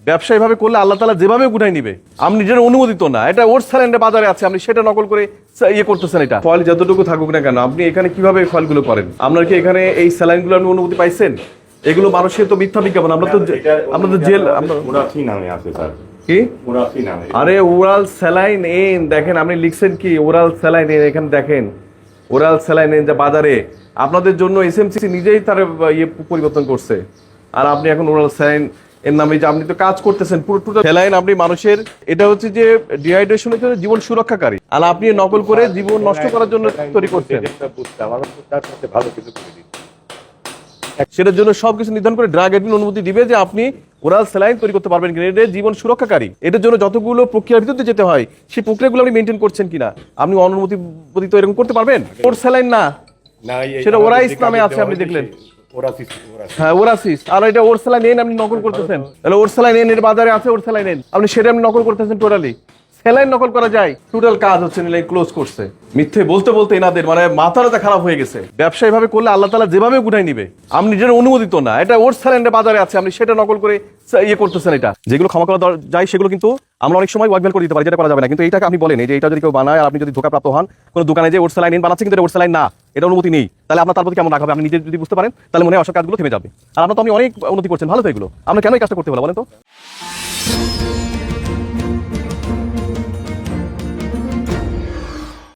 ব্যবসায়ী ভাবে করলে আল্লাহ তাআলা যেভাবে গুনাই নিবে, আপনি যেটা অনুমোদিত না, এটা ওর স্যালেন্ডে বাজারে আছে, আপনি সেটা নকল করে ইয়ে করতেছেন। এটা ফল যতটুকু থাকুক না কেন, আপনি এখানে কিভাবে এই ফলগুলো করেন? আপনার কি এখানে এই স্যালাইনগুলো আপনি অনুমতি পাইছেন? এগুলো মানুষের তো মিথ্যা বিজ্ঞাপন। আমরা তো জেল মুরাফি নামে আছে স্যার। কি মুরাফি নামে? আরে ওরাল স্যালাইন এন, দেখেন আপনি লিখছেন কি ওরাল স্যালাইন এন, এখানে দেখেন ওরাল স্যালাইন এন যে বাজারে আপনাদের জন্য এসএমসি নিজেই তার ইয়ে পরিবর্তন করছে, আর আপনি এখন ওরাল স্যালাইন এর নামে যে আপনি তো কাজ করতেছেন পুরো টোটাল স্যালাইন আপনি মানুষের, এটা হচ্ছে যে ডিহাইড্রেশনের জন্য জীবন সুরক্ষাকারী, আর আপনি নকল করে জীবন নষ্ট করার জন্য তৈরি করছেন। ভালো কিছু করে দিন, সেটার জন্য সবকিছু নির্ধারণ করে ড্রাগ এডমিন অনুমতি দিবে যে আপনি ওরাল স্যালাইন তৈরি করতে পারবেন কিনা, এটা জীবন সুরক্ষাকারী। এটার জন্য যতগুলো প্রক্রিয়ার ভিতরে যেতে হয় সেই প্রক্রিয়াগুলো আপনি মেনটেন করছেন কিনা, আপনি অনুমতি তো এরকম করতে পারবেন। ওর স্যালাইন না, সেটা ওরাইস নামে আছে, আপনি দেখলেন। হ্যাঁ ওরাসিস, আর এটা ওর স্যালাইন এন আপনি নকল করতেছেন। তাহলে ওর স্যালাইন এন এর বাজারে আছে, ওর স্যালাইন এন আপনি সেটা আপনি নকল করতেছেন। টোটালি স্যালাইন নকল করা যায়, টোটাল কাজ হচ্ছে নিলে ক্লোজ করছে। মিথ্যে বলতে বলতে এনাদের মানে মাথাটা খারাপ হয়ে গেছে। ব্যবসায়ী ভাবে করলে আল্লাহ তাআলা যেভাবে গুনাই নিবে, আপনি যেটা অনুমোদিত না, এটা ওর স্যালাইনের বাজারে আছে, আপনি সেটা নকল করে ইয়ে করতেছেন। এটা যেগুলো ক্ষমা করা যায় সেগুলো কিন্তু আমরা অনেক সময় ওয়াকবেল করে দিতে পারি, যেটা করা যাবে না। কিন্তু এইটাকে আপনি বলেন এই যে এটা যদি কেউ বানায়, আর আপনি যদি ধোঁকাপ্রাপ্ত হন কোনো দোকানে যে ওর স্যালাইন এন বানাচ্ছে কিন্তু এটা ওর স্যালাইন না, এটা অনুমতি নেই, তাহলে আপনার তার প্রতি কেমন রাখবে? আপনি নিজে যদি বুঝতে পারেন তাহলে মনে হয় অসৎ কাজগুলো থেমে যাবে। আর আপনার তো আপনি অনেক উন্নতি করছেন, ভালো তো এগুলো, আমরা কেন এই কাজটা করতে বলা বলেন তো?